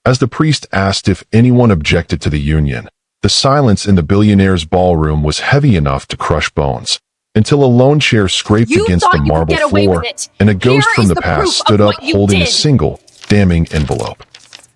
As the priest asked if anyone objected to the union, the silence in the billionaire's ballroom was heavy enough to crush bones, until a lone chair scraped against the marble floor, and a ghost from the past stood up holding a single, damning envelope.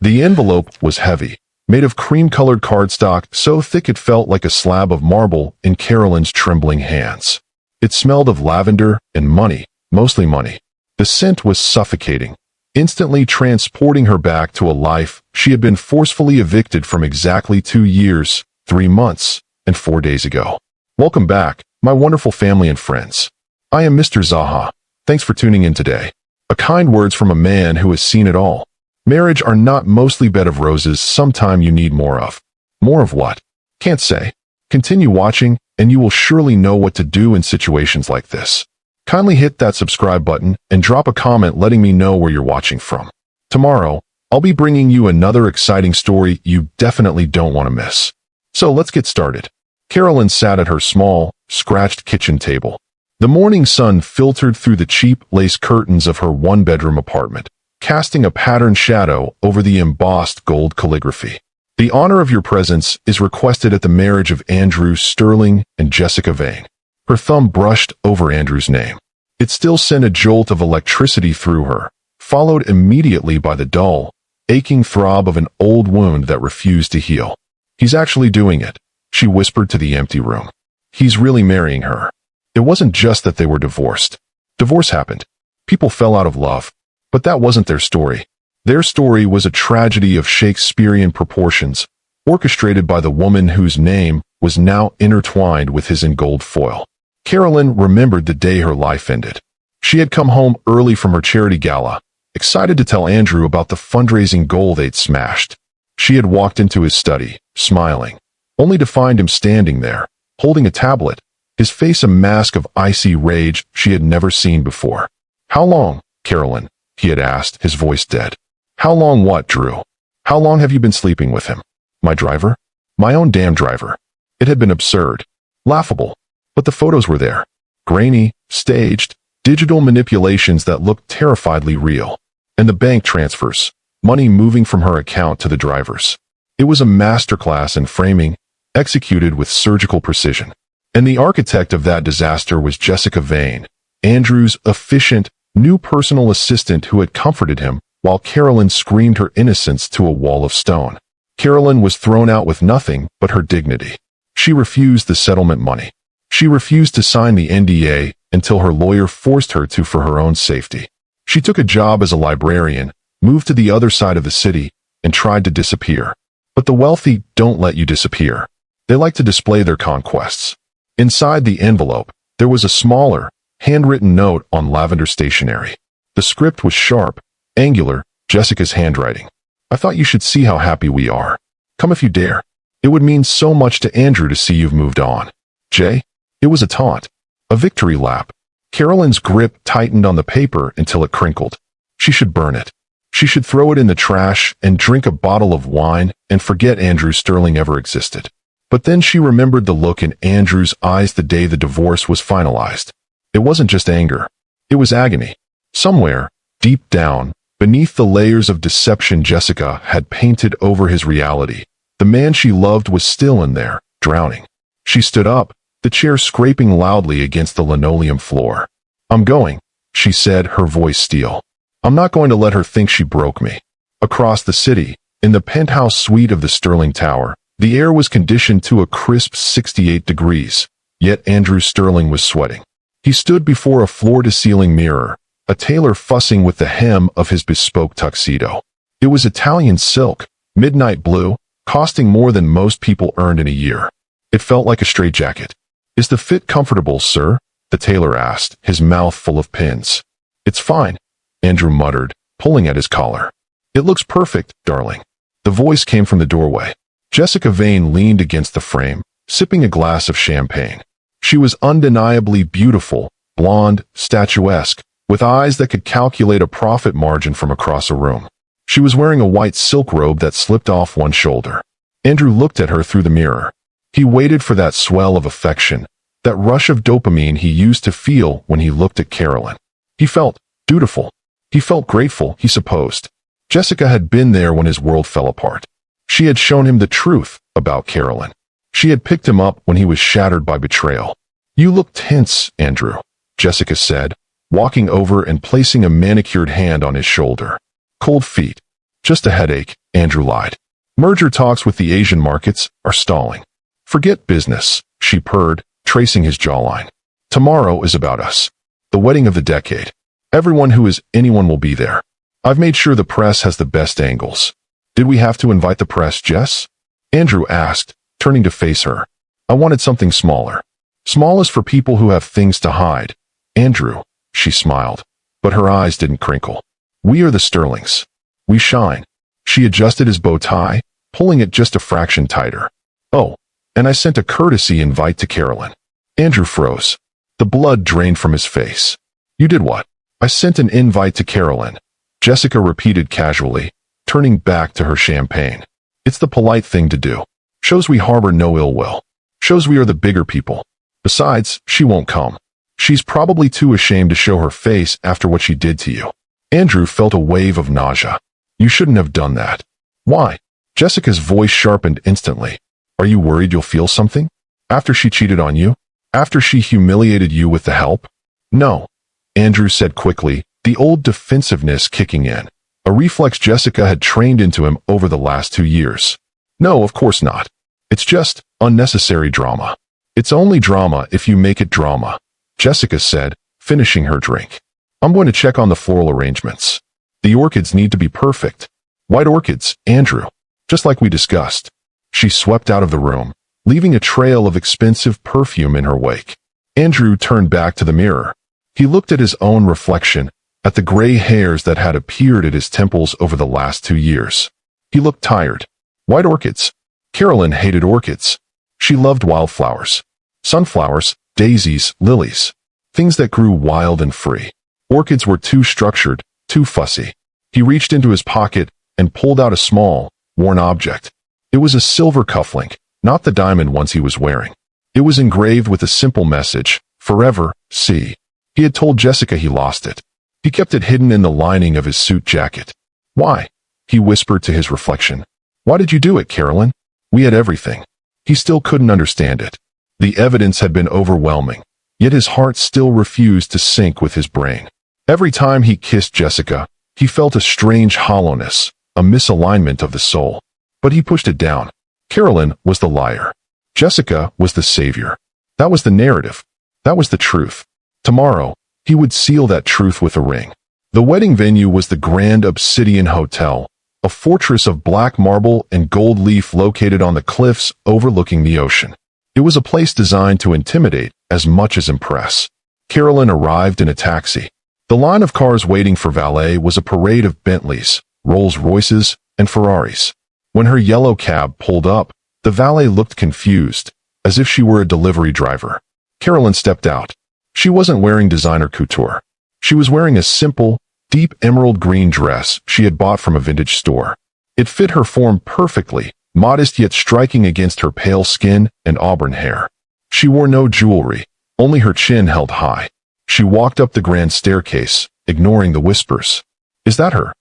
The envelope was heavy, made of cream-colored cardstock so thick it felt like a slab of marble in Carolyn's trembling hands. It smelled of lavender and money, mostly money. The scent was suffocating, instantly transporting her back to a life she had been forcefully evicted from exactly 2 years, 3 months, and 4 days ago. Welcome back, my wonderful family and friends. I am Mr. Zaha. Thanks for tuning in today. A kind words from a man who has seen it all. Marriage are not mostly bed of roses. Sometime you need more of. More of what? Can't say. Continue watching, and you will surely know what to do in situations like this. Kindly hit that subscribe button and drop a comment letting me know where you're watching from. Tomorrow, I'll be bringing you another exciting story you definitely don't want to miss. So let's get started. Carolyn sat at her small, scratched kitchen table. The morning sun filtered through the cheap lace curtains of her one-bedroom apartment, casting a patterned shadow over the embossed gold calligraphy. The honor of your presence is requested at the marriage of Andrew Sterling and Jessica Vane. Her thumb brushed over Andrew's name. It still sent a jolt of electricity through her, followed immediately by the dull, aching throb of an old wound that refused to heal. He's actually doing it, she whispered to the empty room. He's really marrying her. It wasn't just that they were divorced. Divorce happened. People fell out of love. But that wasn't their story. Their story was a tragedy of Shakespearean proportions, orchestrated by the woman whose name was now intertwined with his in gold foil. Carolyn remembered the day her life ended. She had come home early from her charity gala, excited to tell Andrew about the fundraising goal they'd smashed. She had walked into his study, smiling, only to find him standing there, holding a tablet, his face a mask of icy rage she had never seen before. "How long, Carolyn?" he had asked, his voice dead. "How long what, Drew? How long have you been sleeping with him? My driver? My own damn driver." It had been absurd, laughable, but the photos were there. Grainy, staged, digital manipulations that looked terrifiedly real. And the bank transfers, money moving from her account to the driver's. It was a masterclass in framing, executed with surgical precision. And the architect of that disaster was Jessica Vane, Andrew's efficient, new personal assistant who had comforted him while Carolyn screamed her innocence to a wall of stone. Carolyn was thrown out with nothing but her dignity. She refused the settlement money. She refused to sign the NDA until her lawyer forced her to for her own safety. She took a job as a librarian, moved to the other side of the city, and tried to disappear. But the wealthy don't let you disappear. They like to display their conquests. Inside the envelope, there was a smaller, handwritten note on lavender stationery. The script was sharp, angular, Jessica's handwriting. "I thought you should see how happy we are. Come if you dare. It would mean so much to Andrew to see you've moved on. Jay." It was a taunt, a victory lap. Carolyn's grip tightened on the paper until it crinkled. She should burn it. She should throw it in the trash and drink a bottle of wine and forget Andrew Sterling ever existed. But then she remembered the look in Andrew's eyes the day the divorce was finalized. It wasn't just anger. It was agony. Somewhere, deep down, beneath the layers of deception Jessica had painted over his reality, the man she loved was still in there, drowning. She stood up, the chair scraping loudly against the linoleum floor. "I'm going," she said, her voice steel. "I'm not going to let her think she broke me." Across the city, in the penthouse suite of the Sterling Tower, the air was conditioned to a crisp 68 degrees, yet Andrew Sterling was sweating. He stood before a floor-to-ceiling mirror, a tailor fussing with the hem of his bespoke tuxedo. It was Italian silk, midnight blue, costing more than most people earned in a year. It felt like a straitjacket. "Is the fit comfortable, sir?" the tailor asked, his mouth full of pins. "It's fine," Andrew muttered, pulling at his collar. "It looks perfect, darling." The voice came from the doorway. Jessica Vane leaned against the frame, sipping a glass of champagne. She was undeniably beautiful, blonde, statuesque, with eyes that could calculate a profit margin from across a room. She was wearing a white silk robe that slipped off one shoulder. Andrew looked at her through the mirror. He waited for that swell of affection, that rush of dopamine he used to feel when he looked at Carolyn. He felt dutiful. He felt grateful, he supposed. Jessica had been there when his world fell apart. She had shown him the truth about Carolyn. She had picked him up when he was shattered by betrayal. "You look tense, Andrew," Jessica said, walking over and placing a manicured hand on his shoulder. "Cold feet." "Just a headache," Andrew lied. "Merger talks with the Asian markets are stalling." "Forget business," she purred, tracing his jawline. "Tomorrow is about us. The wedding of the decade. Everyone who is anyone will be there. I've made sure the press has the best angles." "Did we have to invite the press, Jess?" Andrew asked, turning to face her. "I wanted something smaller. Small is for people who have things to hide." "Andrew," she smiled, but her eyes didn't crinkle. "We are the Sterlings. We shine." She adjusted his bow tie, pulling it just a fraction tighter. "Oh, and I sent a courtesy invite to Carolyn." Andrew froze. The blood drained from his face. "You did what?" "I sent an invite to Carolyn," Jessica repeated casually, turning back to her champagne. "It's the polite thing to do. Shows we harbor no ill will. Shows we are the bigger people. Besides, she won't come. She's probably too ashamed to show her face after what she did to you." Andrew felt a wave of nausea. "You shouldn't have done that." "Why?" Jessica's voice sharpened instantly. "Are you worried you'll feel something? After she cheated on you? After she humiliated you with the help?" "No," Andrew said quickly, the old defensiveness kicking in, a reflex Jessica had trained into him over the last 2 years. "No, of course not. It's just unnecessary drama." "It's only drama if you make it drama," Jessica said, finishing her drink. "I'm going to check on the floral arrangements. The orchids need to be perfect. White orchids, Andrew. Just like we discussed." She swept out of the room, leaving a trail of expensive perfume in her wake. Andrew turned back to the mirror. He looked at his own reflection, at the gray hairs that had appeared at his temples over the last 2 years. He looked tired. White orchids. Carolyn hated orchids. She loved wildflowers. Sunflowers, daisies, lilies. Things that grew wild and free. Orchids were too structured, too fussy. He reached into his pocket and pulled out a small, worn object. It was a silver cufflink, not the diamond ones he was wearing. It was engraved with a simple message, "Forever, C." He had told Jessica he lost it. He kept it hidden in the lining of his suit jacket. "Why?" he whispered to his reflection. "Why did you do it, Carolyn? We had everything." He still couldn't understand it. The evidence had been overwhelming, yet his heart still refused to sync with his brain. Every time he kissed Jessica, he felt a strange hollowness, a misalignment of the soul. But he pushed it down. Carolyn was the liar. Jessica was the savior. That was the narrative. That was the truth. Tomorrow, he would seal that truth with a ring. The wedding venue was the Grand Obsidian Hotel, a fortress of black marble and gold leaf located on the cliffs overlooking the ocean. It was a place designed to intimidate as much as impress. Carolyn arrived in a taxi. The line of cars waiting for valet was a parade of Bentleys, Rolls-Royces, and Ferraris. When her yellow cab pulled up, the valet looked confused, as if she were a delivery driver. Carolyn stepped out. She wasn't wearing designer couture. She was wearing a simple, deep emerald green dress she had bought from a vintage store. It fit her form perfectly, modest yet striking against her pale skin and auburn hair. She wore no jewelry, only her chin held high. She walked up the grand staircase, ignoring the whispers. "Is that her?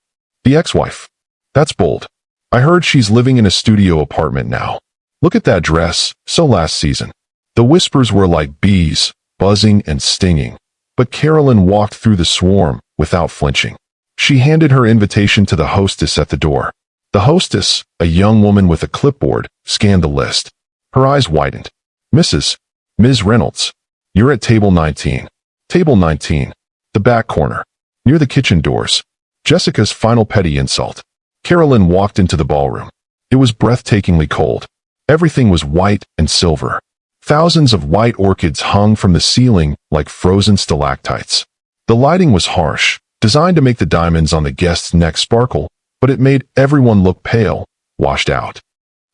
The ex-wife? That's bold. I heard she's living in a studio apartment now. Look at that dress, so last season." The whispers were like bees, buzzing and stinging. But Carolyn walked through the swarm, without flinching. She handed her invitation to the hostess at the door. The hostess, a young woman with a clipboard, scanned the list. Her eyes widened. Ms. Reynolds. You're at table 19. Table 19. The back corner. Near the kitchen doors. Jessica's final petty insult. Carolyn walked into the ballroom. It was breathtakingly cold. Everything was white and silver. Thousands of white orchids hung from the ceiling like frozen stalactites. The lighting was harsh, designed to make the diamonds on the guest's neck sparkle, but it made everyone look pale, washed out.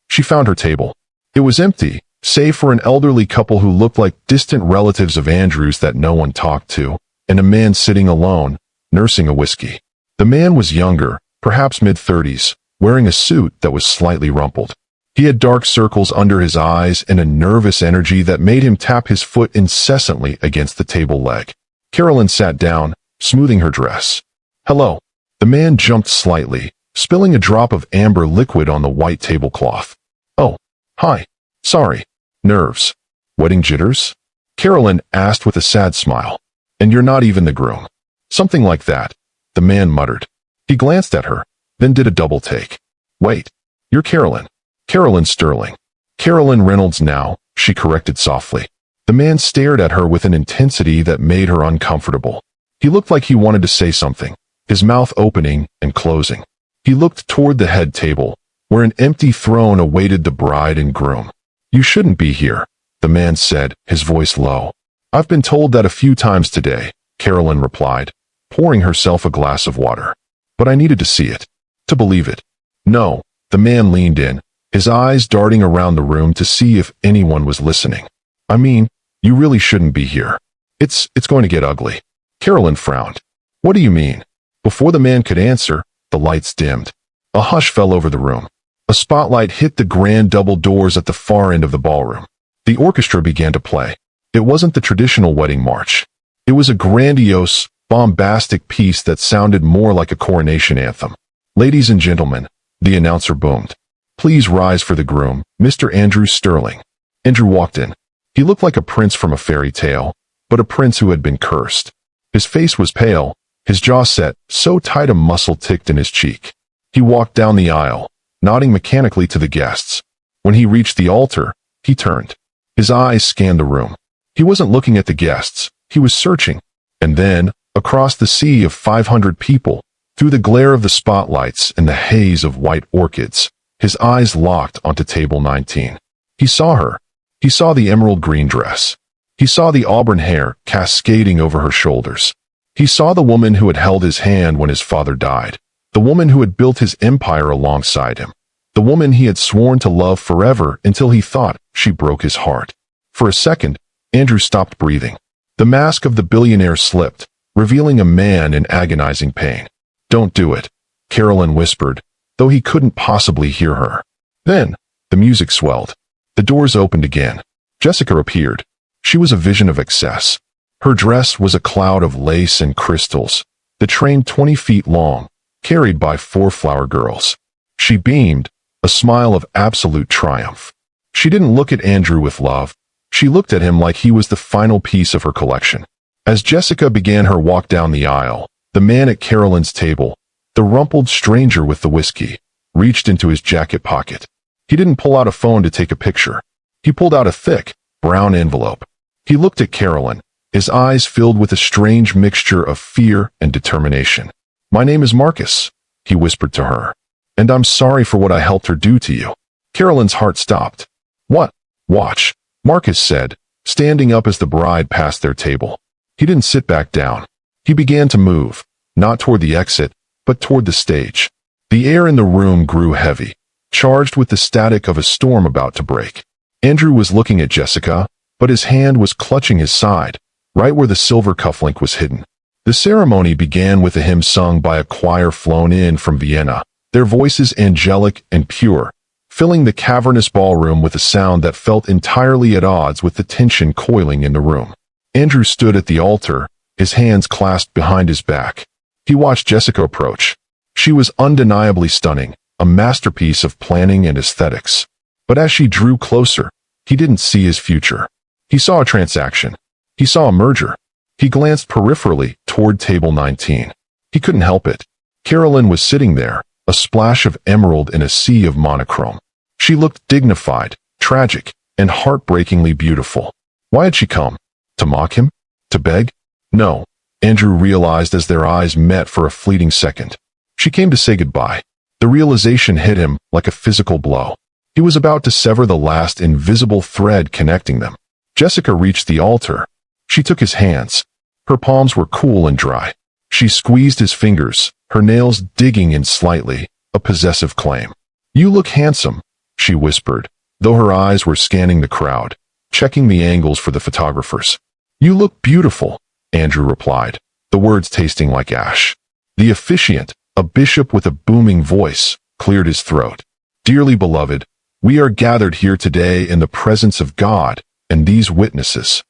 She found her table. It was empty, save for an elderly couple who looked like distant relatives of Andrew's that no one talked to, and a man sitting alone, nursing a whiskey. The man was younger, perhaps mid-30s, wearing a suit that was slightly rumpled. He had dark circles under his eyes and a nervous energy that made him tap his foot incessantly against the table leg. Carolyn sat down, smoothing her dress. "Hello." The man jumped slightly, spilling a drop of amber liquid on the white tablecloth. "Oh, hi. Sorry. Nerves. Wedding jitters?" Carolyn asked with a sad smile. "And you're not even the groom." "Something like that," the man muttered. He glanced at her, then did a double take. "Wait. You're Carolyn. Carolyn Sterling." "Carolyn Reynolds now," she corrected softly. The man stared at her with an intensity that made her uncomfortable. He looked like he wanted to say something, his mouth opening and closing. He looked toward the head table, where an empty throne awaited the bride and groom. "You shouldn't be here," the man said, his voice low. "I've been told that a few times today," Carolyn replied, pouring herself a glass of water. "But I needed to see it, to believe it." "No," the man leaned in, his eyes darting around the room to see if anyone was listening. "I mean, you really shouldn't be here. It's going to get ugly." Carolyn frowned. "What do you mean?" Before the man could answer, the lights dimmed. A hush fell over the room. A spotlight hit the grand double doors at the far end of the ballroom. The orchestra began to play. It wasn't the traditional wedding march. It was a grandiose, bombastic piece that sounded more like a coronation anthem. "Ladies and gentlemen," the announcer boomed. "Please rise for the groom, Mr. Andrew Sterling." Andrew walked in. He looked like a prince from a fairy tale, but a prince who had been cursed. His face was pale, his jaw set, so tight a muscle ticked in his cheek. He walked down the aisle, nodding mechanically to the guests. When he reached the altar, he turned. His eyes scanned the room. He wasn't looking at the guests, he was searching. And then, across the sea of 500 people, through the glare of the spotlights and the haze of white orchids, his eyes locked onto table 19. He saw her. He saw the emerald green dress. He saw the auburn hair cascading over her shoulders. He saw the woman who had held his hand when his father died, the woman who had built his empire alongside him, the woman he had sworn to love forever until he thought she broke his heart. For a second, Andrew stopped breathing. The mask of the billionaire slipped, revealing a man in agonizing pain. "Don't do it," Carolyn whispered, though he couldn't possibly hear her. Then, the music swelled. The doors opened again. Jessica appeared. She was a vision of excess. Her dress was a cloud of lace and crystals, the train 20 feet long, carried by 4 flower girls. She beamed, a smile of absolute triumph. She didn't look at Andrew with love. She looked at him like he was the final piece of her collection. As Jessica began her walk down the aisle, the man at Carolyn's table, the rumpled stranger with the whiskey, reached into his jacket pocket. He didn't pull out a phone to take a picture. He pulled out a thick, brown envelope. He looked at Carolyn, his eyes filled with a strange mixture of fear and determination. "My name is Marcus," he whispered to her. "And I'm sorry for what I helped her do to you." Carolyn's heart stopped. "What?" "Watch," Marcus said, standing up as the bride passed their table. He didn't sit back down. He began to move, not toward the exit, but toward the stage. The air in the room grew heavy, charged with the static of a storm about to break. Andrew was looking at Jessica, but his hand was clutching his side, right where the silver cufflink was hidden. The ceremony began with a hymn sung by a choir flown in from Vienna, their voices angelic and pure, filling the cavernous ballroom with a sound that felt entirely at odds with the tension coiling in the room. Andrew stood at the altar, his hands clasped behind his back. He watched Jessica approach. She was undeniably stunning, a masterpiece of planning and aesthetics. But as she drew closer, he didn't see his future. He saw a transaction. He saw a merger. He glanced peripherally toward table 19. He couldn't help it. Carolyn was sitting there, a splash of emerald in a sea of monochrome. She looked dignified, tragic, and heartbreakingly beautiful. Why had she come? To mock him? To beg? No, Andrew realized as their eyes met for a fleeting second. She came to say goodbye. The realization hit him like a physical blow. He was about to sever the last invisible thread connecting them. Jessica reached the altar. She took his hands. Her palms were cool and dry. She squeezed his fingers, her nails digging in slightly, a possessive claim. "You look handsome," she whispered, though her eyes were scanning the crowd, checking the angles for the photographers. "You look beautiful," Andrew replied, the words tasting like ash. The officiant, a bishop with a booming voice, cleared his throat. "Dearly beloved, we are gathered here today in the presence of God and these witnesses."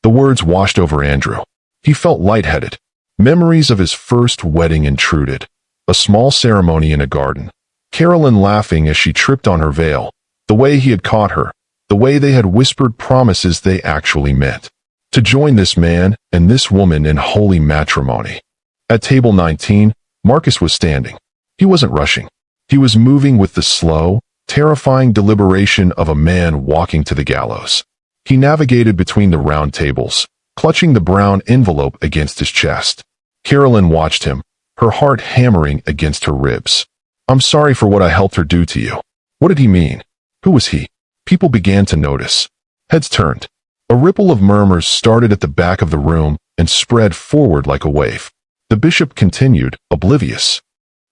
The words washed over Andrew. He felt lightheaded. Memories of his first wedding intruded. a small ceremony in a garden. Carolyn laughing as she tripped on her veil, the way he had caught her, the way they had whispered promises they actually meant. To join this man and this woman in holy matrimony. At table 19, Marcus was standing. He wasn't rushing. He was moving with the slow, terrifying deliberation of a man walking to the gallows. He navigated between the round tables, clutching the brown envelope against his chest. Carolyn watched him, her heart hammering against her ribs. "I'm sorry for what I helped her do to you." What did he mean? Who was he? People began to notice. Heads turned. A ripple of murmurs started at the back of the room and spread forward like a wave. The bishop continued, oblivious.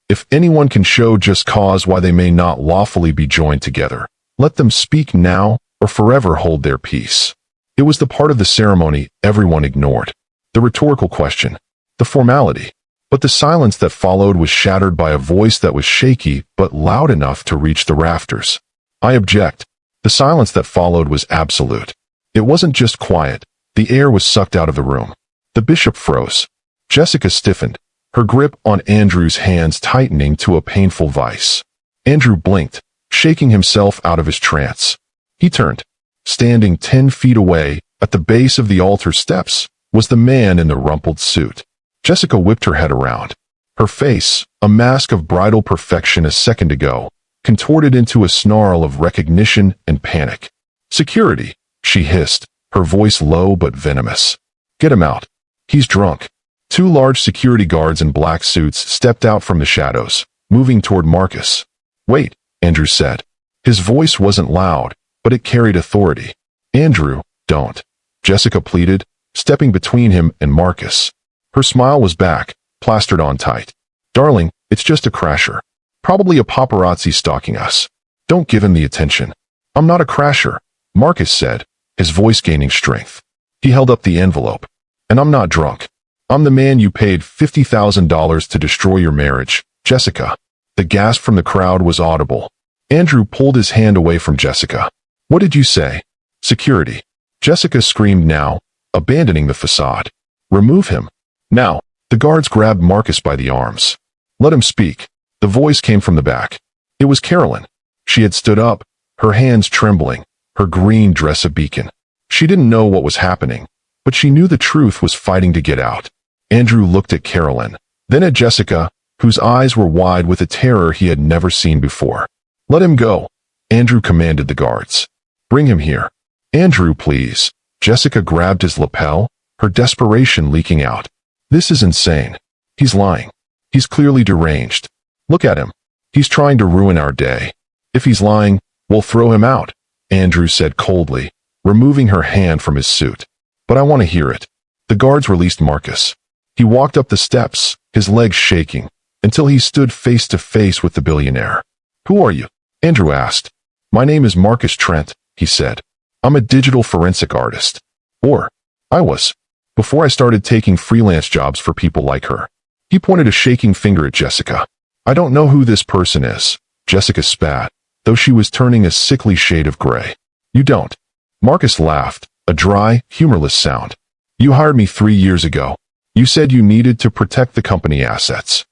"If anyone can show just cause why they may not lawfully be joined together, let them speak now or forever hold their peace." It was the part of the ceremony everyone ignored. The rhetorical question. The formality. But the silence that followed was shattered by a voice that was shaky but loud enough to reach the rafters. "I object." The silence that followed was absolute. It wasn't just quiet. The air was sucked out of the room. The bishop froze. Jessica stiffened, her grip on Andrew's hands tightening to a painful vice. Andrew blinked, shaking himself out of his trance. He turned. Standing 10 feet away, at the base of the altar steps, was the man in the rumpled suit. Jessica whipped her head around. Her face, a mask of bridal perfection a second ago, contorted into a snarl of recognition and panic. "Security," she hissed, her voice low but venomous. "Get him out. He's drunk." Two large security guards in black suits stepped out from the shadows, moving toward Marcus. "Wait," Andrew said. His voice wasn't loud, but it carried authority. "Andrew, don't," Jessica pleaded, stepping between him and Marcus. Her smile was back, plastered on tight. "Darling, it's just a crasher. Probably a paparazzi stalking us. Don't give him the attention." "I'm not a crasher," Marcus said, his voice gaining strength. He held up the envelope. "And I'm not drunk. I'm the man you paid $50,000 to destroy your marriage, Jessica." The gasp from the crowd was audible. Andrew pulled his hand away from Jessica. "What did you say?" "Security." Jessica screamed now, abandoning the facade. "Remove him. Now." The guards grabbed Marcus by the arms. "Let him speak." The voice came from the back. It was Carolyn. She had stood up, her hands trembling, her green dress a beacon. She didn't know what was happening, but she knew the truth was fighting to get out. Andrew looked at Carolyn, then at Jessica, whose eyes were wide with a terror he had never seen before. "Let him go," Andrew commanded the guards. "Bring him here." "Andrew, please." Jessica grabbed his lapel, her desperation leaking out. "This is insane. He's lying. He's clearly deranged. Look at him. He's trying to ruin our day. If he's lying, we'll throw him out," Andrew said coldly, removing her hand from his suit. "But I want to hear it." The guards released Marcus. He walked up the steps, his legs shaking, until he stood face to face with the billionaire. "Who are you?" Andrew asked. "My name is Marcus Trent," he said. "I'm a digital forensic artist. Or, I was, before I started taking freelance jobs for people like her." He pointed a shaking finger at Jessica. "I don't know who this person is," Jessica spat, though she was turning a sickly shade of gray. "You don't." Marcus laughed, a dry, humorless sound. "You hired me 3 years ago. You said you needed to protect the company assets.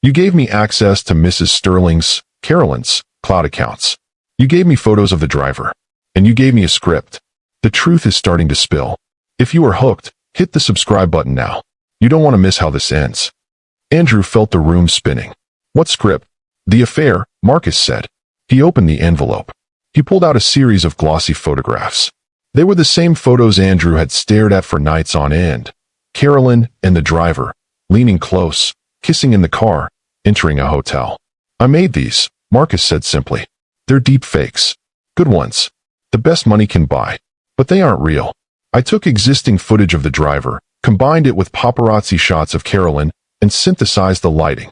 You gave me access to Mrs. Sterling's, Carolyn's, cloud accounts. You gave me photos of the driver. And you gave me a script. The truth is starting to spill. If you are hooked, hit the subscribe button now. You don't want to miss how this ends." Andrew felt the room spinning. "What script?" "The affair," Marcus said. He opened the envelope. He pulled out a series of glossy photographs. They were the same photos Andrew had stared at for nights on end. Carolyn and the driver, leaning close, kissing in the car, entering a hotel. "I made these," Marcus said simply. "They're deep fakes. Good ones. The best money can buy. But they aren't real. I took existing footage of the driver, combined it with paparazzi shots of Carolyn, and synthesized the lighting."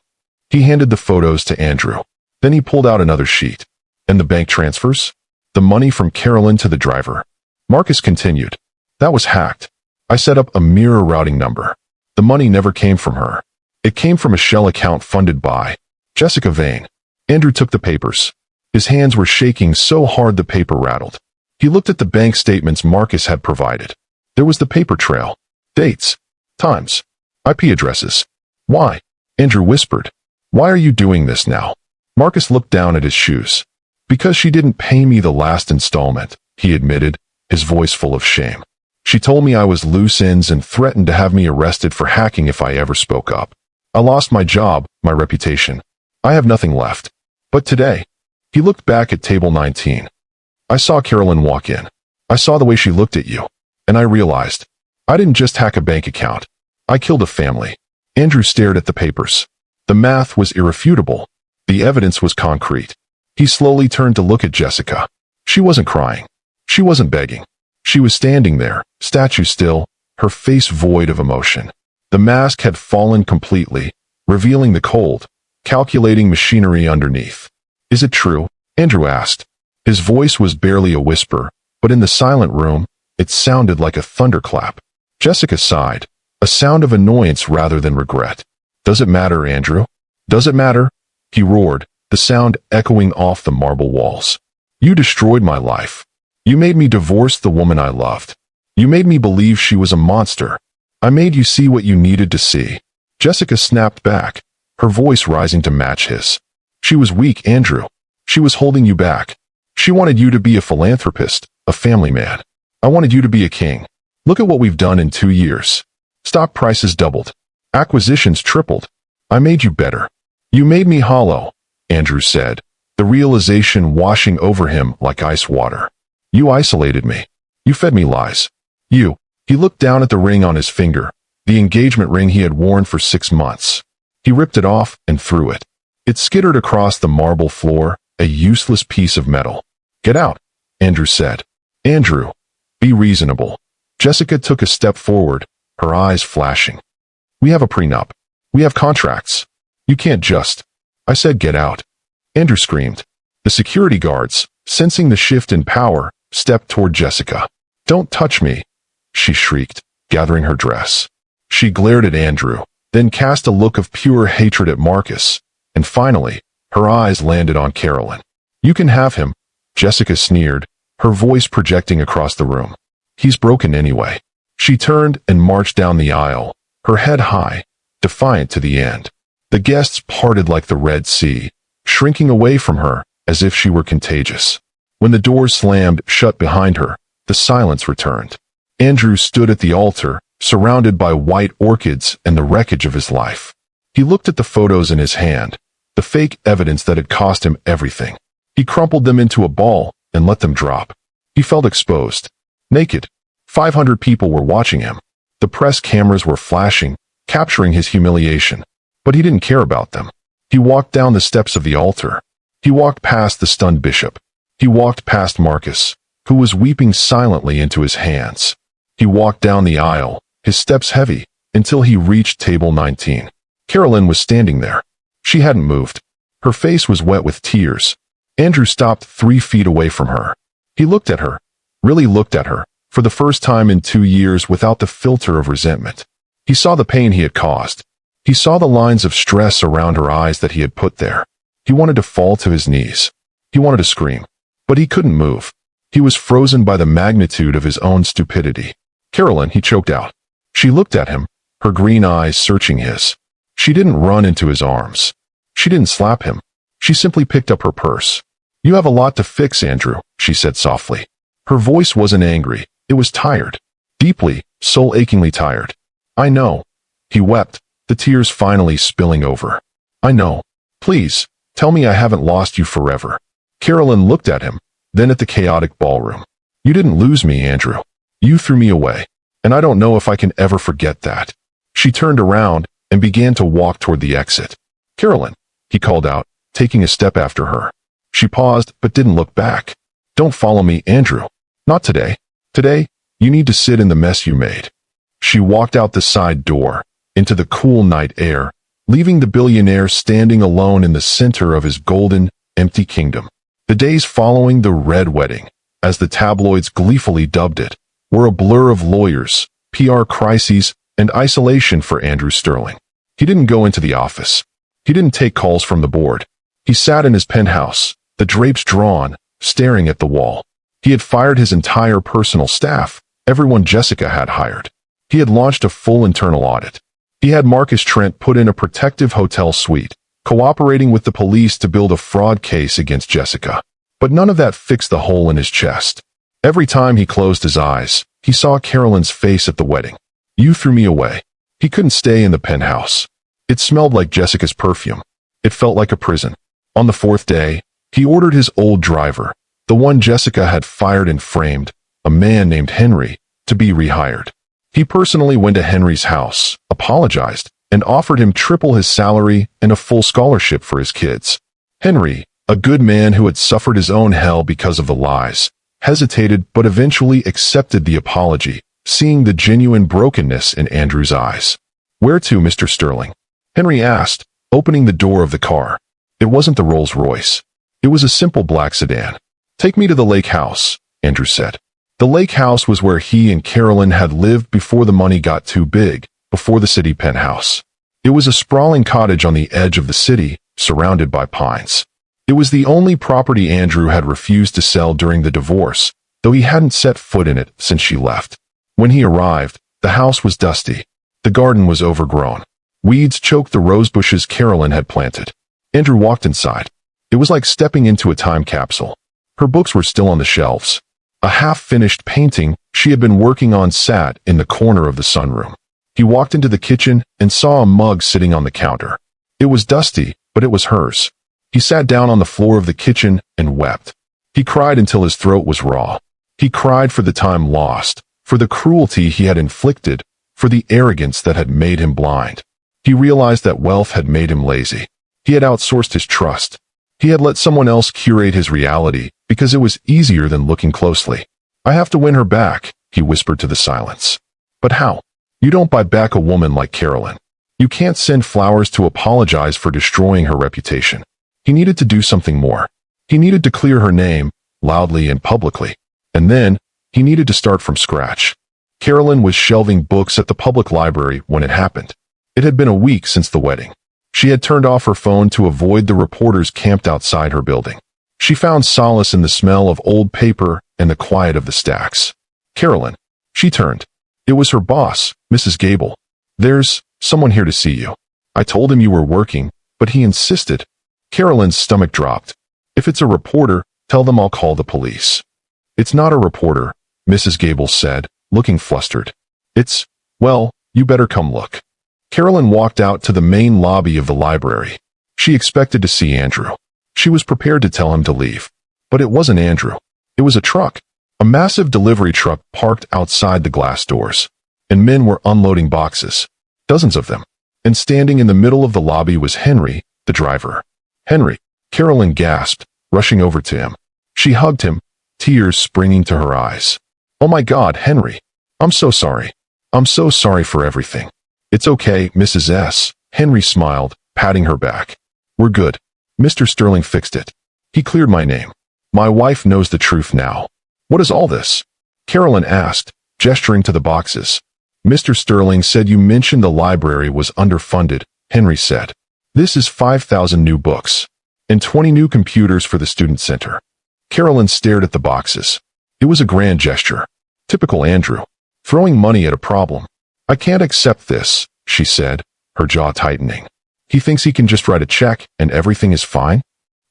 He handed the photos to Andrew. Then he pulled out another sheet. "And the bank transfers? The money from Carolyn to the driver?" Marcus continued. "That was hacked. I set up a mirror routing number. The money never came from her. It came from a shell account funded by Jessica Vane." Andrew took the papers. His hands were shaking so hard the paper rattled. He looked at the bank statements Marcus had provided. There was the paper trail. Dates. Times. IP addresses. "Why?" Andrew whispered. Why are you doing this now? Marcus looked down at his shoes. Because she didn't pay me the last installment, he admitted, his voice full of shame. She told me I was loose ends and threatened to have me arrested for hacking if I ever spoke up. I lost my job, my reputation. I have nothing left. But today, he looked back at table 19. I saw Carolyn walk in. I saw the way she looked at you. And I realized, I didn't just hack a bank account. I killed a family. Andrew stared at the papers. The math was irrefutable. The evidence was concrete. He slowly turned to look at Jessica. She wasn't crying. She wasn't begging. She was standing there, statue still, her face void of emotion. The mask had fallen completely, revealing the cold, calculating machinery underneath. Is it true? Andrew asked. His voice was barely a whisper, but in the silent room, it sounded like a thunderclap. Jessica sighed, a sound of annoyance rather than regret. Does it matter, Andrew? Does it matter? He roared, the sound echoing off the marble walls. You destroyed my life. You made me divorce the woman I loved. You made me believe she was a monster. I made you see what you needed to see. Jessica snapped back, her voice rising to match his. She was weak, Andrew. She was holding you back. She wanted you to be a philanthropist, a family man. I wanted you to be a king. Look at what we've done in 2 years. Stock prices doubled. Acquisitions tripled. I made you better. You made me hollow, Andrew said, the realization washing over him like ice water. You isolated me. You fed me lies. He looked down at the ring on his finger, the engagement ring he had worn for 6 months. He ripped it off and threw it. It skittered across the marble floor, a useless piece of metal. Get out, Andrew said. Andrew, be reasonable. Jessica took a step forward, her eyes flashing. We have a prenup. We have contracts. You can't just. I said get out. Andrew screamed. The security guards, sensing the shift in power, stepped toward Jessica. Don't touch me, she shrieked, gathering her dress. She glared at Andrew, then cast a look of pure hatred at Marcus, and finally, her eyes landed on Carolyn. You can have him, Jessica sneered, her voice projecting across the room. He's broken anyway. She turned and marched down the aisle, her head high, defiant to the end. The guests parted like the Red Sea, shrinking away from her as if she were contagious. When the doors slammed shut behind her, the silence returned. Andrew stood at the altar, surrounded by white orchids and the wreckage of his life. He looked at the photos in his hand, the fake evidence that had cost him everything. He crumpled them into a ball and let them drop. He felt exposed. Naked. 500 people were watching him. The press cameras were flashing, capturing his humiliation. But he didn't care about them. He walked down the steps of the altar. He walked past the stunned bishop. He walked past Marcus, who was weeping silently into his hands. He walked down the aisle, his steps heavy, until he reached table 19. Carolyn was standing there. She hadn't moved. Her face was wet with tears. Andrew stopped 3 feet away from her. He looked at her, really looked at her, for the first time in 2 years without the filter of resentment. He saw the pain he had caused. He saw the lines of stress around her eyes that he had put there. He wanted to fall to his knees. He wanted to scream. But he couldn't move. He was frozen by the magnitude of his own stupidity. Carolyn, he choked out. She looked at him, her green eyes searching his. She didn't run into his arms. She didn't slap him. She simply picked up her purse. You have a lot to fix, Andrew, she said softly. Her voice wasn't angry. It was tired. Deeply, soul-achingly tired. I know. He wept, the tears finally spilling over. I know. Please, tell me I haven't lost you forever. Carolyn looked at him, then at the chaotic ballroom. You didn't lose me, Andrew. You threw me away. And I don't know if I can ever forget that. She turned around and began to walk toward the exit. Carolyn, he called out, taking a step after her. She paused but didn't look back. Don't follow me, Andrew. Not today. Today, you need to sit in the mess you made. She walked out the side door, into the cool night air, leaving the billionaire standing alone in the center of his golden, empty kingdom. The days following the Red Wedding, as the tabloids gleefully dubbed it, were a blur of lawyers, PR crises, and isolation for Andrew Sterling. He didn't go into the office. He didn't take calls from the board. He sat in his penthouse, the drapes drawn, staring at the wall. He had fired his entire personal staff, everyone Jessica had hired. He had launched a full internal audit. He had Marcus Trent put in a protective hotel suite, cooperating with the police to build a fraud case against Jessica. But none of that fixed the hole in his chest. Every time he closed his eyes, he saw Carolyn's face at the wedding. You threw me away. He couldn't stay in the penthouse. It smelled like Jessica's perfume. It felt like a prison. On the fourth day, he ordered his old driver, the one Jessica had fired and framed, a man named Henry, to be rehired. He personally went to Henry's house, apologized, and offered him triple his salary and a full scholarship for his kids. Henry, a good man who had suffered his own hell because of the lies, hesitated but eventually accepted the apology, seeing the genuine brokenness in Andrew's eyes. "Where to, Mr. Sterling?" Henry asked, opening the door of the car. It wasn't the Rolls-Royce. It was a simple black sedan. "Take me to the lake house," Andrew said. The lake house was where he and Carolyn had lived before the money got too big, before the city penthouse. It was a sprawling cottage on the edge of the city, surrounded by pines. It was the only property Andrew had refused to sell during the divorce, though he hadn't set foot in it since she left. When he arrived, the house was dusty. The garden was overgrown. Weeds choked the rose bushes Carolyn had planted. Andrew walked inside. It was like stepping into a time capsule. Her books were still on the shelves. A half-finished painting she had been working on sat in the corner of the sunroom. He walked into the kitchen and saw a mug sitting on the counter. It was dusty, but it was hers. He sat down on the floor of the kitchen and wept. He cried until his throat was raw. He cried for the time lost, for the cruelty he had inflicted, for the arrogance that had made him blind. He realized that wealth had made him lazy. He had outsourced his trust. He had let someone else curate his reality because it was easier than looking closely. "I have to win her back," he whispered to the silence. "But how? You don't buy back a woman like Carolyn. You can't send flowers to apologize for destroying her reputation." He needed to do something more. He needed to clear her name, loudly and publicly. And then, he needed to start from scratch. Carolyn was shelving books at the public library when it happened. It had been a week since the wedding. She had turned off her phone to avoid the reporters camped outside her building. She found solace in the smell of old paper and the quiet of the stacks. "Carolyn." She turned. It was her boss, Mrs. Gable. "There's someone here to see you. I told him you were working, but he insisted." Carolyn's stomach dropped. "If it's a reporter, tell them I'll call the police." "It's not a reporter," Mrs. Gable said, looking flustered. Well, you better come look." Carolyn walked out to the main lobby of the library. She expected to see Andrew. She was prepared to tell him to leave. But it wasn't Andrew. It was a truck. A massive delivery truck parked outside the glass doors. And men were unloading boxes. Dozens of them. And standing in the middle of the lobby was Henry, the driver. "Henry," Carolyn gasped, rushing over to him. She hugged him, tears springing to her eyes. "Oh my God, Henry. I'm so sorry. I'm so sorry for everything." "It's okay, Mrs. S." Henry smiled, patting her back. "We're good. Mr. Sterling fixed it. He cleared my name. My wife knows the truth now." "What is all this?" Carolyn asked, gesturing to the boxes. "Mr. Sterling said you mentioned the library was underfunded," Henry said. "This is 5,000 new books. And 20 new computers for the student center." Carolyn stared at the boxes. It was a grand gesture. Typical Andrew. Throwing money at a problem. "I can't accept this," she said, her jaw tightening. "He thinks he can just write a check and everything is fine?"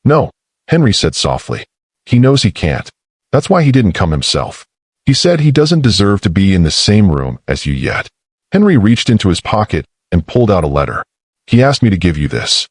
"No," Henry said softly. "He knows he can't. That's why he didn't come himself. He said he doesn't deserve to be in the same room as you yet." Henry reached into his pocket and pulled out a letter. "He asked me to give you this."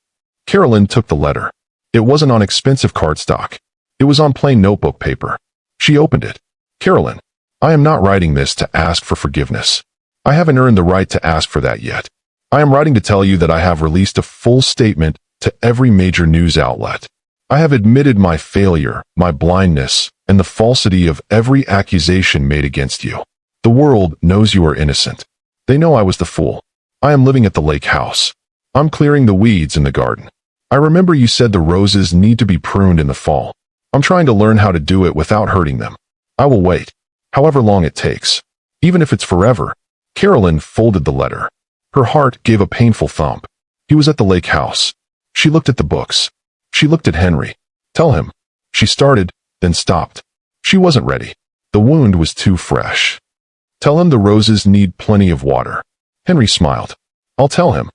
Carolyn took the letter. It wasn't on expensive cardstock. It was on plain notebook paper. She opened it. "Carolyn, I am not writing this to ask for forgiveness. I haven't earned the right to ask for that yet. I am writing to tell you that I have released a full statement to every major news outlet. I have admitted my failure, my blindness, and the falsity of every accusation made against you. The world knows you are innocent. They know I was the fool. I am living at the lake house. I'm clearing the weeds in the garden. I remember you said the roses need to be pruned in the fall. I'm trying to learn how to do it without hurting them. I will wait, however long it takes, even if it's forever." Carolyn folded the letter. Her heart gave a painful thump. He was at the lake house. She looked at the books. She looked at Henry. "Tell him." She started, then stopped. She wasn't ready. The wound was too fresh. "Tell him the roses need plenty of water." Henry smiled. "I'll tell him."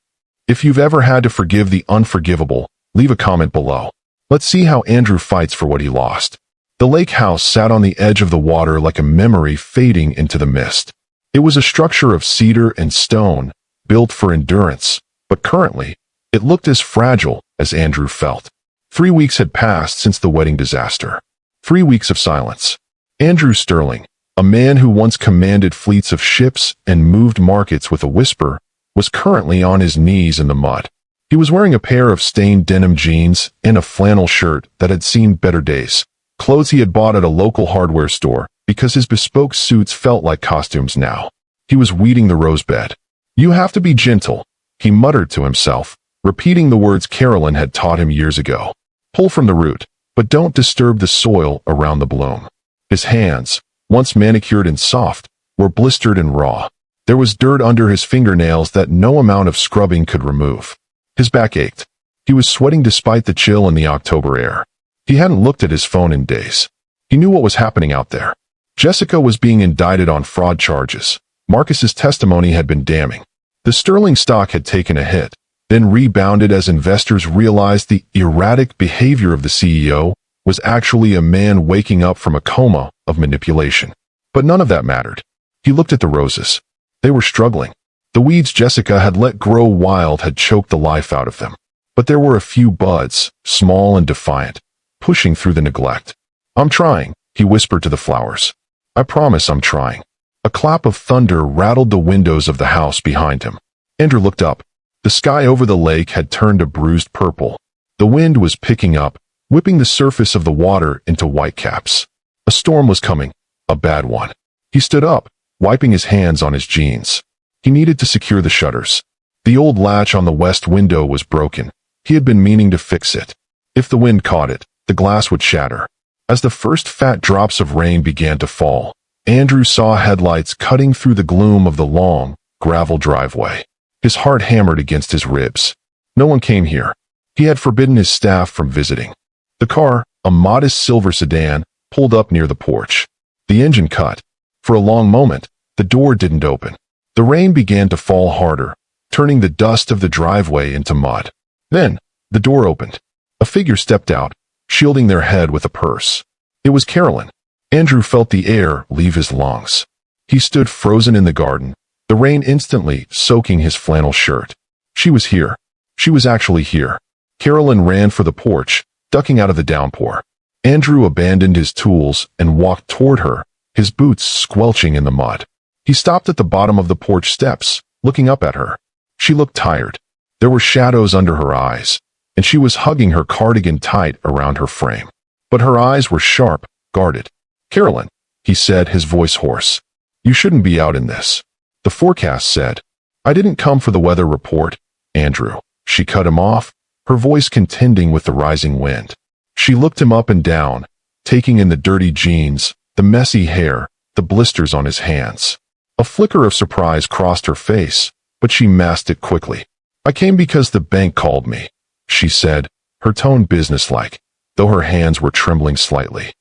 If you've ever had to forgive the unforgivable, leave a comment below. Let's see how Andrew fights for what he lost. The lake house sat on the edge of the water like a memory fading into the mist. It was a structure of cedar and stone, built for endurance, but currently, it looked as fragile as Andrew felt. 3 weeks had passed since the wedding disaster. 3 weeks of silence. Andrew Sterling, a man who once commanded fleets of ships and moved markets with a whisper, was currently on his knees in the mud. He was wearing a pair of stained denim jeans and a flannel shirt that had seen better days, clothes he had bought at a local hardware store because his bespoke suits felt like costumes now. He was weeding the rose bed. "You have to be gentle," he muttered to himself, repeating the words Carolyn had taught him years ago. "Pull from the root, but don't disturb the soil around the bloom." His hands, once manicured and soft, were blistered and raw. There was dirt under his fingernails that no amount of scrubbing could remove. His back ached. He was sweating despite the chill in the October air. He hadn't looked at his phone in days. He knew what was happening out there. Jessica was being indicted on fraud charges. Marcus's testimony had been damning. The sterling stock had taken a hit, then rebounded as investors realized the erratic behavior of the CEO was actually a man waking up from a coma of manipulation. But none of that mattered. He looked at the roses. They were struggling. The weeds Jessica had let grow wild had choked the life out of them. But there were a few buds, small and defiant, pushing through the neglect. "I'm trying," he whispered to the flowers. "I promise I'm trying." A clap of thunder rattled the windows of the house behind him. Andrew looked up. The sky over the lake had turned a bruised purple. The wind was picking up, whipping the surface of the water into whitecaps. A storm was coming, a bad one. He stood up, wiping his hands on his jeans. He needed to secure the shutters. The old latch on the west window was broken. He had been meaning to fix it. If the wind caught it, the glass would shatter. As the first fat drops of rain began to fall, Andrew saw headlights cutting through the gloom of the long, gravel driveway. His heart hammered against his ribs. No one came here. He had forbidden his staff from visiting. The car, a modest silver sedan, pulled up near the porch. The engine cut. For a long moment, the door didn't open. The rain began to fall harder, turning the dust of the driveway into mud. Then, the door opened. A figure stepped out, shielding their head with a purse. It was Carolyn. Andrew felt the air leave his lungs. He stood frozen in the garden, the rain instantly soaking his flannel shirt. She was here. She was actually here. Carolyn ran for the porch, ducking out of the downpour. Andrew abandoned his tools and walked toward her, his boots squelching in the mud. He stopped at the bottom of the porch steps, looking up at her. She looked tired. There were shadows under her eyes, and she was hugging her cardigan tight around her frame. But her eyes were sharp, guarded. "Carolyn," he said, his voice hoarse. "You shouldn't be out in this." The forecast said. "I didn't come for the weather report, Andrew." She cut him off, her voice contending with the rising wind. She looked him up and down, taking in the dirty jeans, the messy hair, the blisters on his hands. A flicker of surprise crossed her face, but she masked it quickly. "I came because the bank called me," she said, her tone businesslike, though her hands were trembling slightly.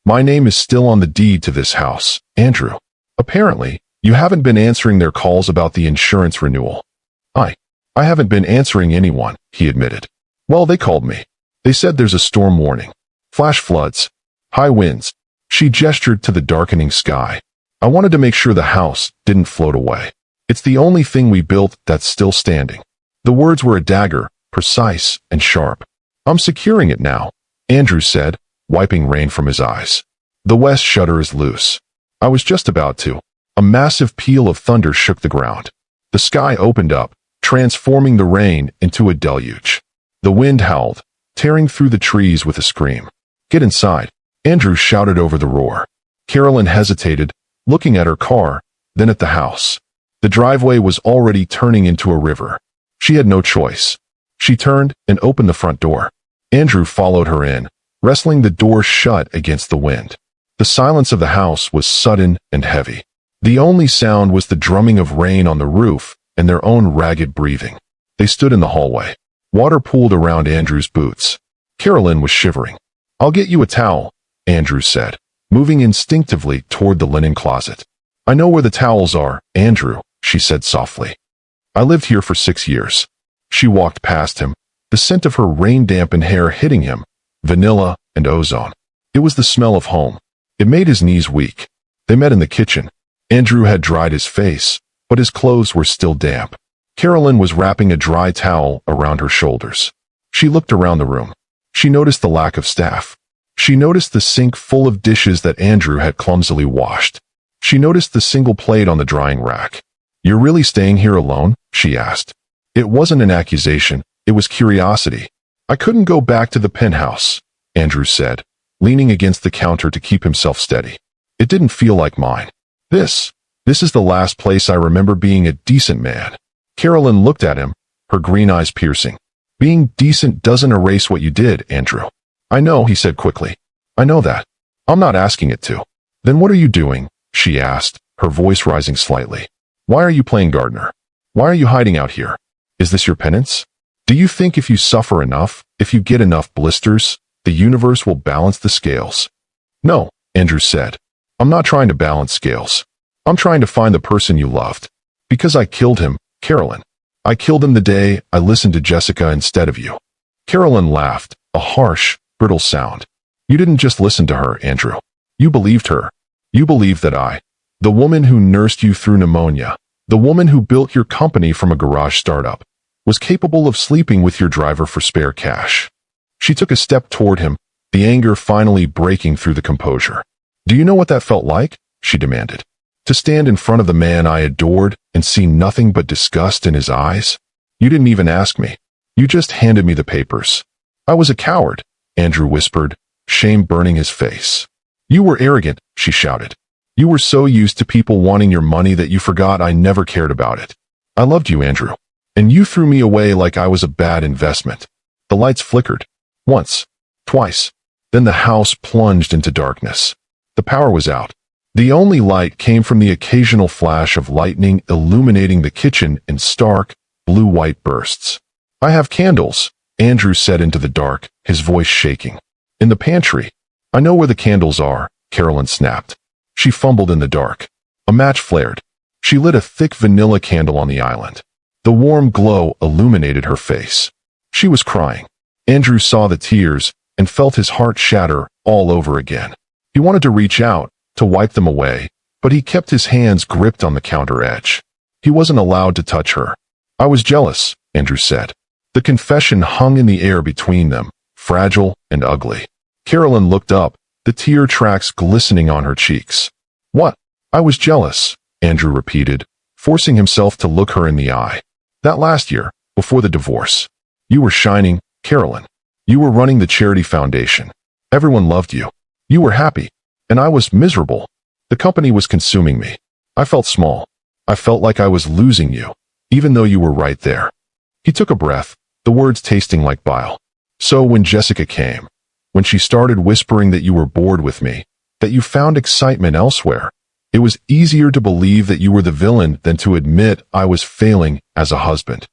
"My name is still on the deed to this house, Andrew. Apparently, you haven't been answering their calls about the insurance renewal." I haven't been answering anyone," he admitted. "Well, they called me. They said there's a storm warning. Flash floods. High winds." She gestured to the darkening sky. "I wanted to make sure the house didn't float away. It's the only thing we built that's still standing." The words were a dagger, precise and sharp. "I'm securing it now," Andrew said, wiping rain from his eyes. "The west shutter is loose." "I was just about to." A massive peal of thunder shook the ground. The sky opened up, transforming the rain into a deluge. The wind howled, tearing through the trees with a scream. "Get inside," Andrew shouted over the roar. Carolyn hesitated, looking at her car, then at the house. The driveway was already turning into a river. She had no choice. She turned and opened the front door. Andrew followed her in, wrestling the door shut against the wind. The silence of the house was sudden and heavy. The only sound was the drumming of rain on the roof and their own ragged breathing. They stood in the hallway. Water pooled around Andrew's boots. Carolyn was shivering. "I'll get you a towel," Andrew said, moving instinctively toward the linen closet. "I know where the towels are, Andrew," she said softly. "I lived here for 6 years." She walked past him, the scent of her rain-dampened hair hitting him, vanilla and ozone. It was the smell of home. It made his knees weak. They met in the kitchen. Andrew had dried his face, but his clothes were still damp. Carolyn was wrapping a dry towel around her shoulders. She looked around the room. She noticed the lack of staff. She noticed the sink full of dishes that Andrew had clumsily washed. She noticed the single plate on the drying rack. "You're really staying here alone?" she asked. It wasn't an accusation, it was curiosity. "I couldn't go back to the penthouse," Andrew said, leaning against the counter to keep himself steady. "It didn't feel like mine. This is the last place I remember being a decent man." Carolyn looked at him, her green eyes piercing. "Being decent doesn't erase what you did, Andrew." "I know," he said quickly. "I know that. I'm not asking it to." "Then what are you doing?" she asked, her voice rising slightly. "Why are you playing gardener? Why are you hiding out here? Is this your penance? Do you think if you suffer enough, if you get enough blisters, the universe will balance the scales?" "No," Andrew said. "I'm not trying to balance scales. I'm trying to find the person you loved. Because I killed him, Carolyn. I killed him the day I listened to Jessica instead of you." Carolyn laughed, a harsh, brittle sound. "You didn't just listen to her, Andrew. You believed her. You believed that the woman who nursed you through pneumonia, the woman who built your company from a garage startup, was capable of sleeping with your driver for spare cash." She took a step toward him, the anger finally breaking through the composure. "Do you know what that felt like?" she demanded. "To stand in front of the man I adored and see nothing but disgust in his eyes? You didn't even ask me. You just handed me the papers." "I was a coward," Andrew whispered, shame burning his face. "You were arrogant," she shouted. "You were so used to people wanting your money that you forgot I never cared about it. I loved you, Andrew. And you threw me away like I was a bad investment." The lights flickered. Once. Twice. Then the house plunged into darkness. The power was out. The only light came from the occasional flash of lightning illuminating the kitchen in stark, blue-white bursts. "I have candles," Andrew said into the dark, his voice shaking. "In the pantry." "I know where the candles are," Carolyn snapped. She fumbled in the dark. A match flared. She lit a thick vanilla candle on the island. The warm glow illuminated her face. She was crying. Andrew saw the tears and felt his heart shatter all over again. He wanted to reach out, to wipe them away, but he kept his hands gripped on the counter edge. He wasn't allowed to touch her. "I was jealous," Andrew said. The confession hung in the air between them, fragile and ugly. Carolyn looked up, the tear tracks glistening on her cheeks. "What?" "I was jealous," Andrew repeated, forcing himself to look her in the eye. "That last year, before the divorce. You were shining, Carolyn. You were running the charity foundation. Everyone loved you. You were happy. And I was miserable. The company was consuming me. I felt small. I felt like I was losing you, even though you were right there." He took a breath, the words tasting like bile. "So when Jessica came, when she started whispering that you were bored with me, that you found excitement elsewhere, it was easier to believe that you were the villain than to admit I was failing as a husband."